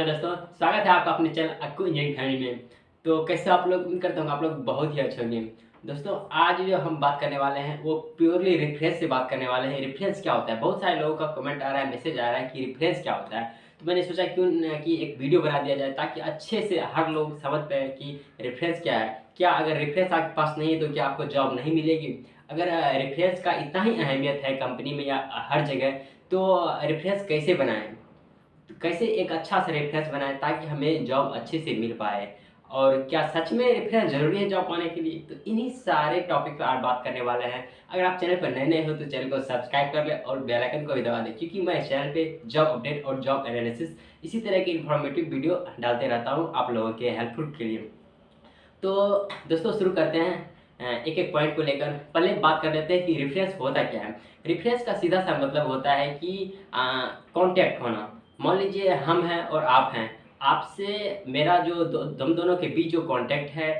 दोस्तों, स्वागत है आपका अपने चैनल अक्कू इंजीनियरिंग फैमिली में। तो कैसे आप लोग, उम्मीद करता हूँ आप लोग बहुत ही अच्छे होंगे। दोस्तों, आज जो हम बात करने वाले हैं वो प्योरली रेफरेंस से बात करने वाले हैं। रेफरेंस क्या होता है? बहुत सारे लोगों का कमेंट आ रहा है, मैसेज आ रहा है कि रेफरेंस क्या होता है। तो मैंने सोचा क्यों न कि एक वीडियो बना दिया जाए ताकि अच्छे से हर लोग समझ पाए कि रेफरेंस क्या है। क्या अगर रेफरेंस आपके पास नहीं है तो क्या आपको जॉब नहीं मिलेगी? अगर रेफरेंस का इतना ही अहमियत है कंपनी में या हर जगह, तो रेफरेंस कैसे बनाएं? कैसे एक अच्छा सा रेफरेंस बनाएं ताकि हमें जॉब अच्छे से मिल पाए? और क्या सच में रेफरेंस ज़रूरी है जॉब पाने के लिए? तो इन्हीं सारे टॉपिक पे आज बात करने वाले हैं। अगर आप चैनल पर नए हो तो चैनल को सब्सक्राइब कर लें और बेल आइकन को भी दबा दें, क्योंकि मैं इस चैनल पे जॉब अपडेट और जॉब एनालिसिस इसी तरह की इन्फॉर्मेटिव वीडियो डालते रहता हूँ आप लोगों के हेल्पफुल के लिए। तो दोस्तों, शुरू करते हैं एक एक पॉइंट को लेकर। पहले बात कर लेते हैं कि रेफरेंस होता क्या है। रेफरेंस का सीधा सा मतलब होता है कि कांटेक्ट होना। मान लीजिए हम हैं और आप हैं, आपसे मेरा जो हम दोनों के बीच जो कांटेक्ट है,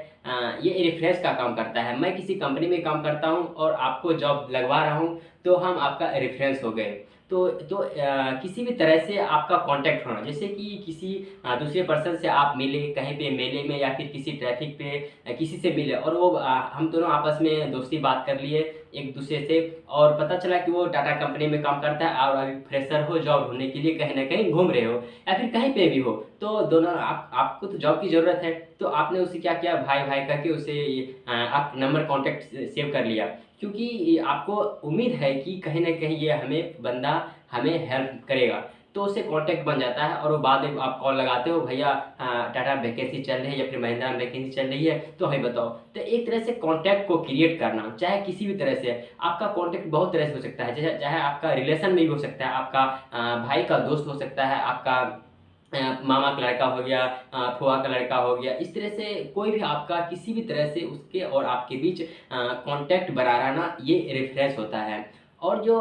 ये रेफरेंस का काम करता है। मैं किसी कंपनी में काम करता हूँ और आपको जॉब लगवा रहा हूँ, तो हम आपका रेफरेंस हो गए। किसी भी तरह से आपका कांटेक्ट होना, जैसे कि किसी दूसरे पर्सन से आप मिले कहीं पे मेले में या फिर किसी ट्रैफिक पे, किसी से मिले और वो हम दोनों आपस में दोस्ती बात कर लिए एक दूसरे से, और पता चला कि वो टाटा कंपनी में काम करता है और अभी फ्रेशर हो, जॉब ढूंढने के लिए कहीं ना कहीं घूम रहे हो या फिर कहीं पे भी हो। तो दोनों आपको तो जॉब की ज़रूरत है, तो आपने उसे क्या किया, भाई भाई करके उसे आप नंबर कॉन्टैक्ट सेव कर लिया, क्योंकि आपको उम्मीद है कि कहीं न कहीं ये हमें बंदा हमें हेल्प करेगा। तो उससे कॉन्टैक्ट बन जाता है और वो बाद में आप कॉल लगाते हो, भैया टाटा में वैकेंसी चल रही है या फिर महिंद्रा में वैकेंसी चल रही है, तो हमें बताओ। तो एक तरह से कॉन्टैक्ट को क्रिएट करना, चाहे किसी भी तरह से। आपका कॉन्टैक्ट बहुत तरह से हो सकता है, चाहे चाहे आपका रिलेशन में भी हो सकता है, आपका भाई का दोस्त हो सकता है, आपका मामा का लड़का हो गया, फूफा का लड़का हो गया। इस तरह से कोई भी आपका किसी भी तरह से उसके और आपके बीच कांटेक्ट बना रहना, ये रेफरेंस होता है। और जो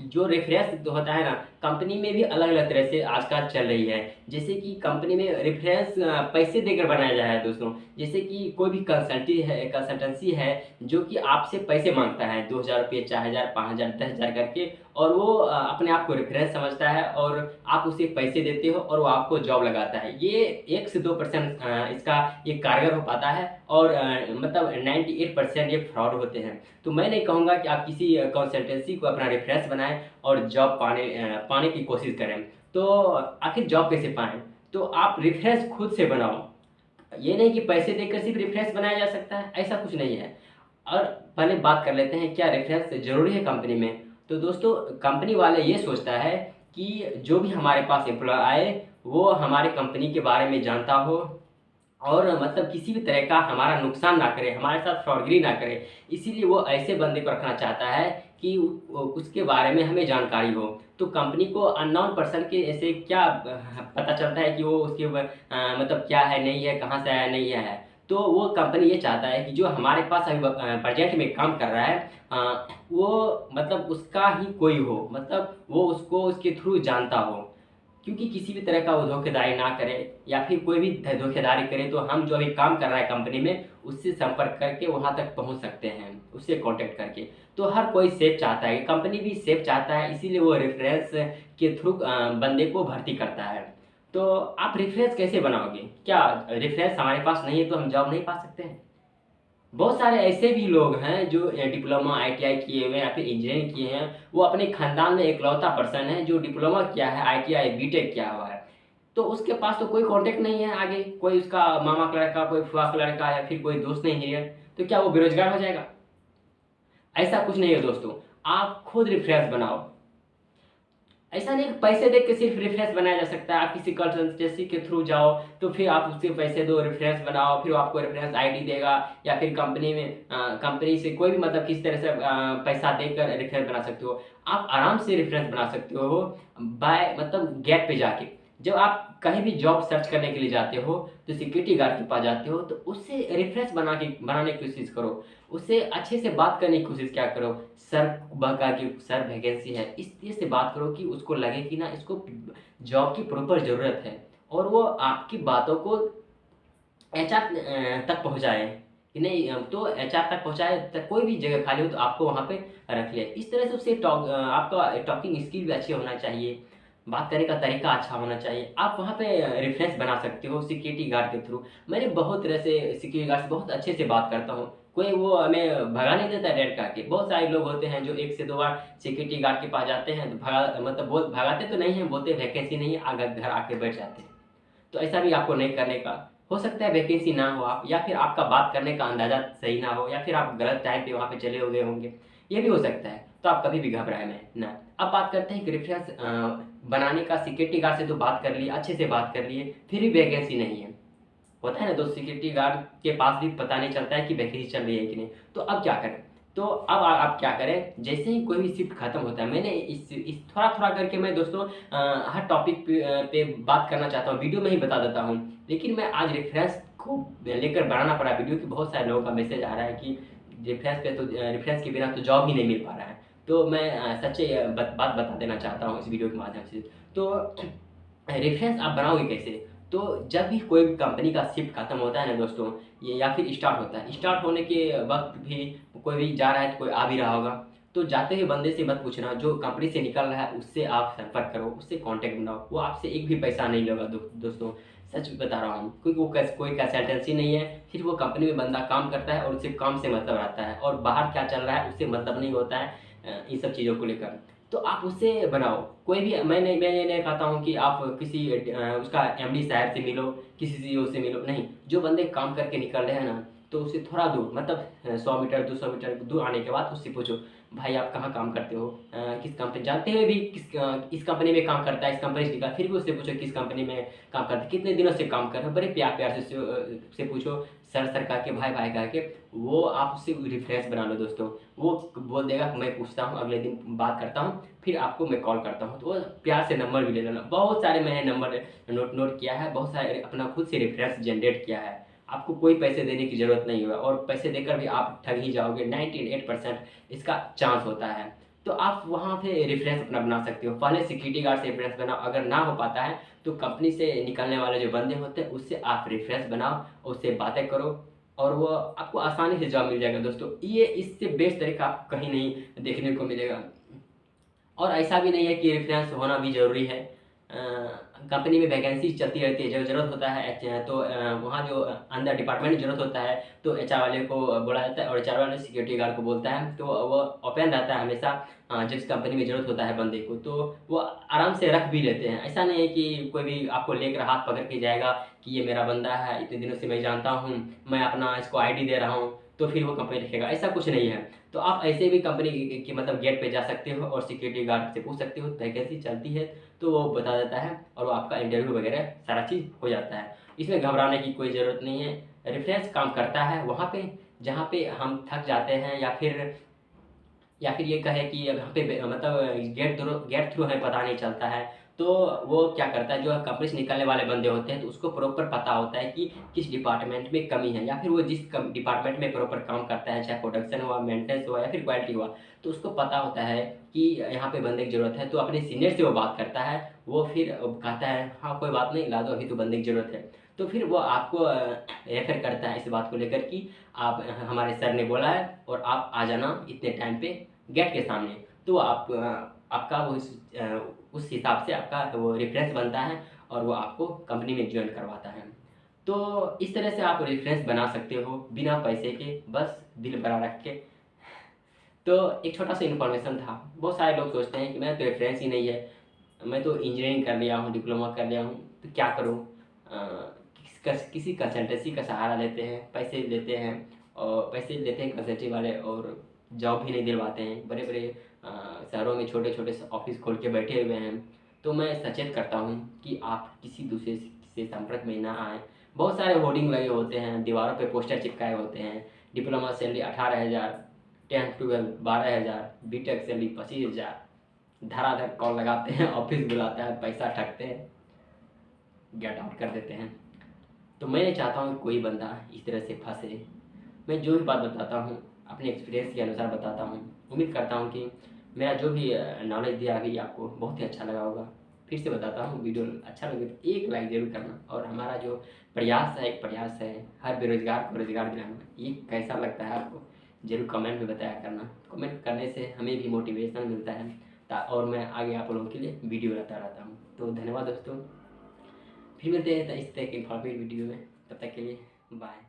जो रेफरेंस होता है ना, कंपनी में भी अलग अलग तरह से आजकल चल रही है। जैसे कि कंपनी में रेफरेंस पैसे देकर बनाया जा रहा है दोस्तों। जैसे कि कोई भी कंसल्टेंसी है जो कि आपसे पैसे मांगता है, 2,000 रुपये, 4,000, 5,000, 10,000 करके, और वो अपने आप को रेफरेंस समझता है और आप उसे पैसे देते हो और वो आपको जॉब लगाता है। ये 1 से 2% इसका ये कारगर हो पाता है, और मतलब 98% ये फ्रॉड होते हैं। तो मैं नहीं कहूँगा कि आप किसी कंसल्टेंसी को अपना रेफरेंस बनाएं और जॉब पाने की कोशिश करें। तो आखिर जॉब कैसे पाएं? तो आप रेफरेंस खुद से बनाओ। ये नहीं कि पैसे देकर सिर्फ रेफरेंस बनाया जा सकता है, ऐसा कुछ नहीं है। और पहले बात कर लेते हैं, क्या रेफरेंस ज़रूरी है कंपनी में? तो दोस्तों, कंपनी वाले ये सोचता है कि जो भी हमारे पास एम्प्लॉय आए वो हमारे कंपनी के बारे में जानता हो और मतलब किसी भी तरह का हमारा नुकसान ना करे, हमारे साथ फ्रॉडगिरी ना करे। इसीलिए वो ऐसे बंदे को रखना चाहता है कि उसके बारे में हमें जानकारी हो। तो कंपनी को अननोन पर्सन के ऐसे क्या पता चलता है कि वो उसके मतलब क्या है, नहीं है, कहाँ से आया, नहीं है। तो वो कंपनी ये चाहता है कि जो हमारे पास अभी प्रोजेक्ट में काम कर रहा है, वो मतलब उसका ही कोई हो, मतलब वो उसको उसके थ्रू जानता हो। क्योंकि किसी भी तरह का वो धोखेधारी ना करे, या फिर कोई भी धोखेधारी करे तो हम जो अभी काम कर रहा है कंपनी में, उससे संपर्क करके वहाँ तक पहुँच सकते हैं, उससे कांटेक्ट करके। तो हर कोई सेफ चाहता है, कंपनी भी सेफ चाहता है, इसीलिए वो रेफरेंस के थ्रू बंदे को भर्ती करता है। तो आप रेफरेंस कैसे बनाओगे? क्या रेफरेंस हमारे पास नहीं है तो हम जॉब नहीं पा सकते हैं? बहुत सारे ऐसे भी लोग हैं जो डिप्लोमा आईटीआई किए हुए हैं या फिर इंजीनियरिंग किए हैं। वो अपने खानदान में इकलौता पर्सन है जो डिप्लोमा किया है, आईटीआई बीटेक किया हुआ है। तो उसके पास तो कोई कांटेक्ट नहीं है आगे, कोई उसका मामा का लड़का, कोई फुआ का लड़का या फिर कोई दोस्त नहीं इंजीनियर। तो क्या वो बेरोजगार हो जाएगा? ऐसा कुछ नहीं है दोस्तों। आप खुद रेफरेंस बनाओ। ऐसा नहीं कि पैसे देख के सिर्फ रेफरेंस बनाया जा सकता है। आप किसी कंसल्टेंसी के थ्रू जाओ तो फिर आप उससे पैसे दो, रेफरेंस बनाओ, फिर वो आपको रेफरेंस आईडी देगा, या फिर कंपनी में कंपनी से कोई भी मतलब किसी तरह से पैसा देकर रेफरेंस बना सकते हो। आप आराम से रेफरेंस बना सकते हो बाय मतलब गेट पे जाके। जब आप कहीं भी जॉब सर्च करने के लिए जाते हो तो सिक्योरिटी गार्ड के पास जाते हो, तो उससे रेफरेंस बनाने की कोशिश करो, उससे अच्छे से बात करने की कोशिश क्या करो। सर बहका कि सर वैकेंसी है, इस तरह से बात करो कि उसको लगे कि ना इसको जॉब की प्रॉपर ज़रूरत है, और वो आपकी बातों को एचआर तक पहुंचाए कि नहीं। तो एचआर तक पहुंचाए, तक कोई भी जगह खाली हो तो आपको वहाँ पे रख ले। इस तरह से उससे आपका टॉकिंग स्किल भी अच्छे होना चाहिए। बात करने का तरीका अच्छा होना चाहिए। आप वहाँ पे रेफ़रेंस बना सकते हो सिक्योरिटी गार्ड के थ्रू। मैंने बहुत तरह से सिक्योरिटी गार्ड से बहुत अच्छे से बात करता हूँ। कोई वो हमें भगा नहीं देता रेड करके। बहुत सारे लोग होते हैं जो 1 से 2 बार सिक्योरिटी गार्ड के पास जाते हैं तो भगा मतलब बोल भगाते तो नहीं हैं, बोलते वैकेंसी नहीं है, घर आके बैठ जाते हैं। तो ऐसा भी आपको नहीं करने का। हो सकता है वैकेंसी ना हो आप, या फिर आपका बात करने का अंदाज़ा सही ना हो, या फिर आप गलत टाइम पे वहाँ पे चले हुए होंगे, ये भी हो सकता है। तो आप कभी भी घबराएँ नहीं ना। अब बात करते हैं कि रेफ़रेंस बनाने का। सिक्योरिटी गार्ड से तो बात कर लिए, अच्छे से बात कर लिए, फिर भी वैकेंसी नहीं है। होता है ना, दोस्त सिक्योरिटी गार्ड के पास भी पता नहीं चलता है कि वैकेंसी चल रही है कि नहीं। तो अब क्या करें? तो अब आप क्या करें, जैसे ही कोई भी शिफ्ट खत्म होता है, मैंने इस थोड़ा-थोड़ा करके मैं दोस्तों हर टॉपिक पे बात करना चाहता हूँ, वीडियो में ही बता देता हूँ। लेकिन मैं आज रेफ़रेंस को लेकर बनाना पड़ा वीडियो, कि बहुत सारे लोगों का मैसेज आ रहा है कि रेफ़रेंस के बिना तो जॉब ही नहीं मिल पा रहा है। तो मैं सच्ची बात बता देना चाहता हूँ इस वीडियो के माध्यम से। तो रेफ़रेंस आप बनाओगे कैसे? तो जब भी कोई भी कंपनी का शिफ्ट खत्म होता है ना दोस्तों, ये या फिर स्टार्ट होता है, स्टार्ट होने के वक़्त भी कोई भी जा रहा है तो कोई आ भी रहा होगा। तो जाते हुए बंदे से मत पूछना, जो कंपनी से निकल रहा है उससे आप संपर्क करो, उससे कॉन्टैक्ट बनाओ। वो आपसे एक भी पैसा नहीं लेगा दोस्तों, सच बता रहा हूँ। क्योंकि वो कोई कंसल्टेंसी नहीं है, सिर्फ़ वो कंपनी में बंदा काम करता है और उसे काम से मतलब रखता है, और बाहर क्या चल रहा है उससे मतलब नहीं होता है इन सब चीज़ों को लेकर। तो आप उससे बनाओ। कोई भी मैं ये नहीं कहता हूँ कि आप किसी उसका एमडी साहब से मिलो, किसी सीईओ से मिलो, नहीं। जो बंदे काम करके निकल रहे हैं ना, तो उससे थोड़ा दूर, मतलब 100 मीटर 200 मीटर दूर आने के बाद उससे पूछो, भाई आप कहाँ काम करते हो? किस कंपनी, जानते हुए भी इस कंपनी में काम करता है, इस कंपनी से निकला, फिर भी उससे पूछो किस कंपनी में काम करते हैं, कितने दिनों से काम कर रहे हो? बड़े प्यार-प्यार से से पूछो, सर कह के, भाई कह के। वो आप उससे रेफरेंस बना लो दोस्तों। वो बोल देगा मैं पूछता हूँ, अगले दिन बात करता हूँ, फिर आपको मैं कॉल करता हूँ। तो वो प्यार से नंबर भी ले लेना। बहुत सारे मैंने नंबर नोट किया है, बहुत सारे अपना खुद से रेफरेंस जनरेट किया है। आपको कोई पैसे देने की ज़रूरत नहीं होगा, और पैसे देकर भी आप ठग ही जाओगे, 98% इसका चांस होता है। तो आप वहाँ पे रेफरेंस अपना बना सकते हो। पहले सिक्योरिटी गार्ड से रेफरेंस बनाओ, अगर ना हो पाता है तो कंपनी से निकलने वाले जो बंदे होते हैं उससे आप रेफरेंस बनाओ, उससे बातें करो, और वो आपको आसानी से जॉब मिल जाएगा दोस्तों। ये इससे बेस्ट तरीका आपको कहीं नहीं देखने को मिलेगा। और ऐसा भी नहीं है कि रेफरेंस होना भी ज़रूरी है। कंपनी में वैकेंसी चलती रहती है, जब ज़रूरत होता है तो वहाँ जो अंदर डिपार्टमेंट में ज़रूरत होता है तो एचआर वाले को बोला जाता है, और एचआर वाले सिक्योरिटी गार्ड को बोलता है, तो वो ओपन रहता है हमेशा। जिस कंपनी में ज़रूरत होता है बंदे को, तो वो आराम से रख भी लेते हैं। ऐसा नहीं है कि कोई भी आपको लेकर हाथ पकड़ के जाएगा कि ये मेरा बंदा है, इतने दिनों से मैं जानता हूँ, मैं अपना इसको आईडी दे रहा हूँ, तो फिर वो कंपनी रखेगा, ऐसा कुछ नहीं है। तो आप ऐसे भी कंपनी की मतलब गेट पे जा सकते हो और सिक्योरिटी गार्ड से पूछ सकते हो, वैकेंसी चलती है, तो वो बता देता है, और वो आपका इंटरव्यू वगैरह सारा चीज़ हो जाता है। इसमें घबराने की कोई ज़रूरत नहीं है। रेफरेंस काम करता है वहाँ पे जहाँ पे हम थक जाते हैं, या फिर ये कहें कि यहाँ पे मतलब गेट थ्रू हमें पता नहीं चलता है। तो वो क्या करता है, जो कंपनी से निकलने वाले बंदे होते हैं, तो उसको प्रॉपर पता होता है कि किस डिपार्टमेंट में कमी है, या फिर वो जिस डिपार्टमेंट में प्रॉपर काम करता है, चाहे प्रोडक्शन हुआ, मेंटेनेंस हुआ, या फिर क्वालिटी हुआ, तो उसको पता होता है कि यहाँ पे बंदे की ज़रूरत है। तो अपने सीनियर से वो बात करता है, वो फिर कहता है हाँ कोई बात नहीं, ला दो, अभी तो बंदे की ज़रूरत है। तो फिर वो आपको रेफर करता है इस बात को लेकर कि आप हमारे सर ने बोला है और आप आ जाना इतने टाइम पे गेट के सामने। तो आप आपका वो उस हिसाब से आपका वो रेफरेंस बनता है, और वो आपको कंपनी में जॉइन करवाता है। तो इस तरह से आप रेफरेंस बना सकते हो बिना पैसे के, बस दिल बड़ा रख के। तो एक छोटा सा इन्फॉर्मेशन था। बहुत सारे लोग सोचते हैं कि मेरा तो रेफरेंस ही नहीं है, मैं तो इंजीनियरिंग कर लिया हूँ, डिप्लोमा कर लिया हूँ, तो क्या करूँ? किसी कंसल्टेंसी का सहारा लेते हैं, पैसे लेते हैं, और पैसे लेते हैं कंसल्टेंसी वाले, और जॉब भी नहीं दिलवाते हैं। बड़े बड़े शहरों में छोटे छोटे से ऑफिस खोल के बैठे हुए हैं। तो मैं सचेत करता हूँ कि आप किसी दूसरे से संपर्क में ना आएँ। बहुत सारे होर्डिंग लगे होते हैं, दीवारों पे पोस्टर चिपकाए होते हैं, डिप्लोमा सैलरी 18,000, 10-12 12,000, बीटेक सैलरी 25,000। धड़ाधड़ कॉल लगाते हैं, ऑफिस बुलाता है, पैसा ठगते हैं, गेट आउट कर देते हैं। तो मैं नहीं चाहता हूँ कि कोई बंदा इस तरह से फंसे। मैं जो भी बात बताता हूँ अपने एक्सपीरियंस के अनुसार बताता हूँ। उम्मीद करता हूँ कि मेरा जो भी नॉलेज दिया अभी आपको बहुत ही अच्छा लगा होगा। फिर से बताता हूँ, वीडियो अच्छा लगे तो एक लाइक ज़रूर करना, और हमारा जो एक प्रयास है हर बेरोज़गार को रोज़गार दिलाना, ये कैसा लगता है आपको ज़रूर कमेंट में बताया करना। कमेंट करने से हमें भी मोटिवेशन मिलता है, और मैं आगे आप लोगों के लिए वीडियो लाता रहता हूँ। तो धन्यवाद दोस्तों, फिर मिलते हैं इस तरह के इन्फॉर्मेटिव वीडियो में, तब तक के लिए बाय।